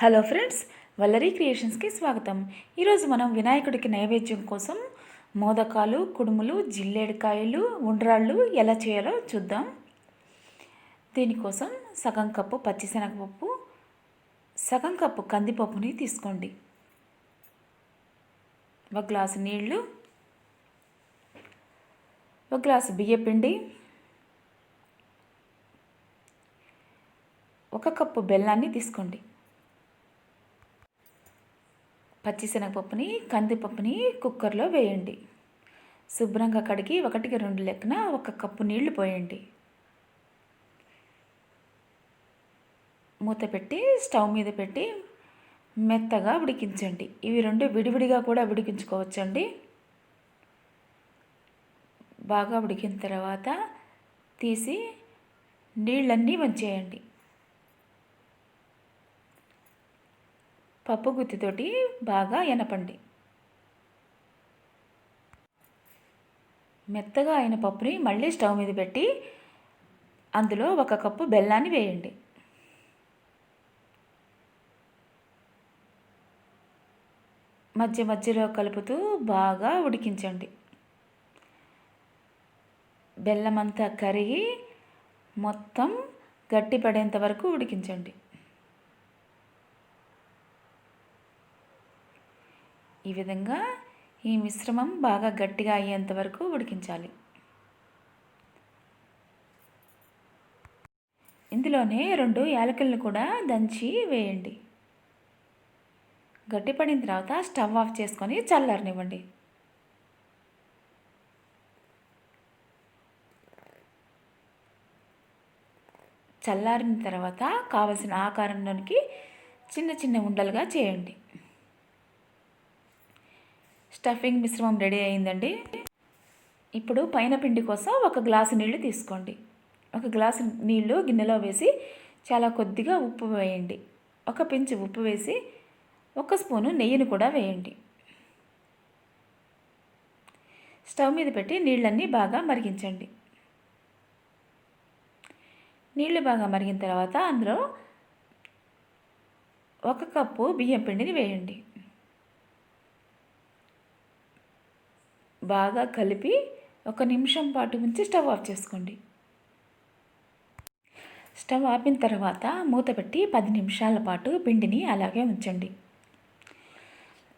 Hello friends, Vallari క్రియేషన్స్కి స్వాగతం. ఈరోజు మనం వినాయకుడికి నైవేద్యం కోసం మోదకాలు, కుడుములు, జిల్లేడికాయలు, ఉండ్రాళ్ళు ఎలా చేయాలో చూద్దాం. దీనికోసం సగం కప్పు పచ్చిశనగపప్పు, సగం కప్పు కందిపప్పుని తీసుకోండి. ఒక గ్లాసు నీళ్లు, ఒక గ్లాసు బియ్యపిండి, ఒక కప్పు బెల్లాన్ని తీసుకోండి. పచ్చిశనగపప్పుని, కందిపప్పుని కుక్కర్లో వేయండి. శుభ్రంగా కడిగి 1కి 2 లెక్కన 1 కప్పు నీళ్లు పోయండి. మూత పెట్టి స్టవ్ మీద పెట్టి మెత్తగా ఉడికించండి. ఇవి రెండు విడివిడిగా కూడా ఉడికించుకోవచ్చండి. బాగా ఉడికిన తర్వాత తీసి నీళ్ళన్నీ వంచేయండి. పప్పు గుత్తితోటి బాగా ఎనపండి. మెత్తగా అయిన పప్పుని మళ్ళీ స్టవ్ మీద పెట్టి అందులో 1 కప్పు బెల్లాన్ని వేయండి. మధ్య మధ్యలో కలుపుతూ బాగా ఉడికించండి. బెల్లం అంతా కరిగి మొత్తం గట్టిపడేంత వరకు ఉడికించండి. ఈ విధంగా ఈ మిశ్రమం బాగా గట్టిగా అయ్యేంత వరకు ఉడికించాలి. ఇందులోనే 2 యాలకులను కూడా దంచి వేయండి. గట్టిపడిన తర్వాత స్టవ్ ఆఫ్ చేసుకొని చల్లారనివ్వండి. చల్లారిన తర్వాత కావలసిన ఆకారంలోనికి చిన్న చిన్న ఉండలుగా చేయండి. స్టఫింగ్ మిశ్రమం రెడీ అయిందండి. ఇప్పుడు పైన పిండి కోసం 1 గ్లాసు నీళ్లు తీసుకోండి. 1 గ్లాసు నీళ్లు గిన్నెలో వేసి చాలా కొద్దిగా ఉప్పు వేయండి. 1 పించు ఉప్పు వేసి 1 స్పూను నెయ్యిని కూడా వేయండి. స్టవ్ మీద పెట్టి నీళ్ళన్నీ బాగా మరిగించండి. నీళ్లు బాగా మరిగిన తర్వాత అందులో 1 కప్పు బియ్యం పిండిని వేయండి. బాగా కలిపి 1 నిమిషం పాటు ఉంచి స్టవ్ ఆఫ్ చేసుకోండి. స్టవ్ ఆపిన తర్వాత మూత పెట్టి 10 నిమిషాల పాటు పిండిని అలాగే ఉంచండి.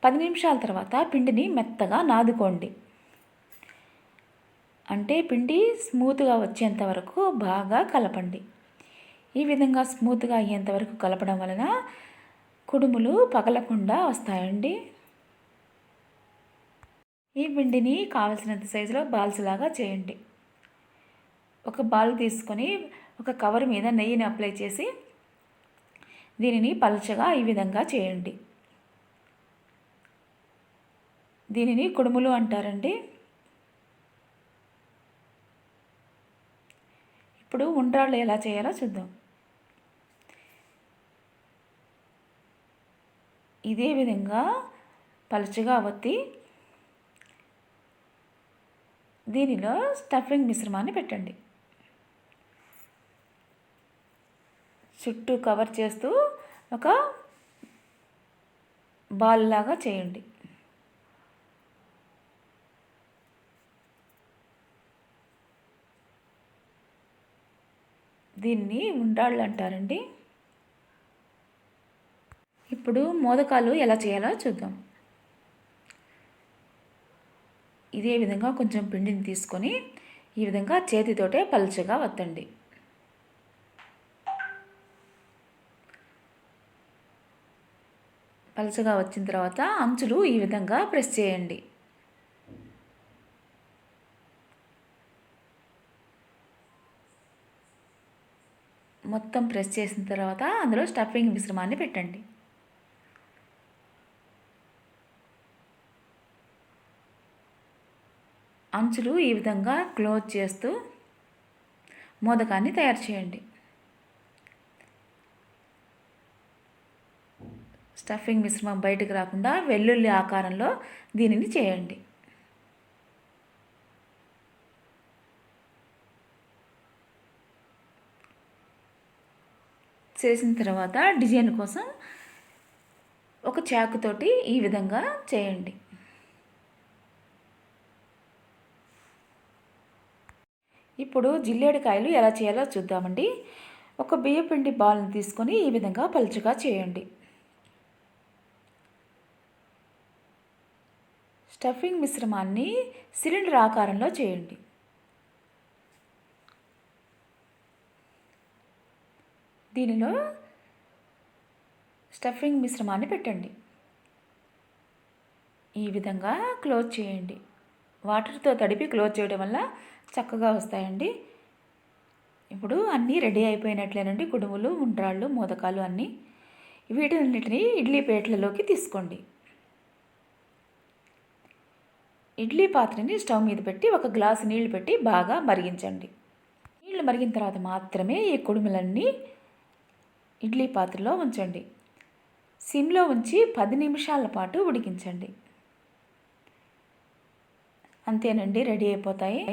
10 నిమిషాల తర్వాత పిండిని మెత్తగా నాదుకోండి. అంటే పిండి స్మూత్గా వచ్చేంత వరకు బాగా కలపండి. ఈ విధంగా స్మూత్గా అయ్యేంత వరకు కలపడం వలన కుడుములు పగలకుండా వస్తాయండి. ఈ పిండిని కావలసినంత సైజులో బాల్స్ లాగా చేయండి. ఒక బాల్ తీసుకొని ఒక కవర్ మీద నెయ్యిని అప్లై చేసి దీనిని పలుచగా ఈ విధంగా చేయండి. దీనిని కుడుములు అంటారండి. ఇప్పుడు ఉండ్రాళ్ళు ఎలా చేయాలో చూద్దాం. ఇదే విధంగా పలుచగా ఒత్తి దీనిలో స్టఫింగ్ మిశ్రమాన్ని పెట్టండి. చుట్టూ కవర్ చేస్తూ ఒక బాల్ లాగా చేయండి. దీన్ని ఉండ్రాళ్ళు అంటారండి. ఇప్పుడు మోదకాలు ఎలా చేయాలో చూద్దాం. ఇదే విధంగా కొంచెం పిండిని తీసుకొని ఈ విధంగా చేతితోటే పలుచగా వత్తండి. పలుచగా వచ్చిన తర్వాత అంచులు ఈ విధంగా ప్రెస్ చేయండి. మొత్తం ప్రెస్ చేసిన తర్వాత అందులో స్టఫింగ్ మిశ్రమాన్ని పెట్టండి. అంచులు ఈ విధంగా క్లోజ్ చేస్తూ మోదకాన్ని తయారు చేయండి. స్టఫింగ్ మిశ్రమం బయటకు రాకుండా వెల్లుల్లి ఆకారంలో దీనిని చేయండి. చేసిన తర్వాత డిజైన్ కోసం ఒక చాకుతోటి ఈ విధంగా చేయండి. ఇప్పుడు జిల్లేడికాయలు ఎలా చేయాలో చూద్దామండి. ఒక బియ్యపిండి బాల్ని తీసుకొని ఈ విధంగా పలుచగా చేయండి. స్టఫింగ్ మిశ్రమాన్ని సిలిండర్ ఆకారంలో చేయండి. దీనిలో స్టఫింగ్ మిశ్రమాన్ని పెట్టండి. ఈ విధంగా క్లోజ్ చేయండి. వాటర్తో తడిపి క్లోజ్ చేయడం వల్ల చక్కగా వస్తాయండి. ఇప్పుడు అన్నీ రెడీ అయిపోయినట్లేనండి. కుడుములు, ఉండ్రాళ్ళు, మోదకాలు అన్నీ. వీటన్నిటిని ఇడ్లీ ప్లేట్లలోకి తీసుకోండి. ఇడ్లీ పాత్రని స్టవ్ మీద పెట్టి ఒక గ్లాసు నీళ్లు పెట్టి బాగా మరిగించండి. నీళ్లు మరిగిన తర్వాత మాత్రమే ఈ కుడుములన్నీ ఇడ్లీ పాత్రలో ఉంచండి. సిమ్లో ఉంచి 10 నిమిషాల పాటు ఉడికించండి. అంతేనండి, రెడీ అయిపోతాయి.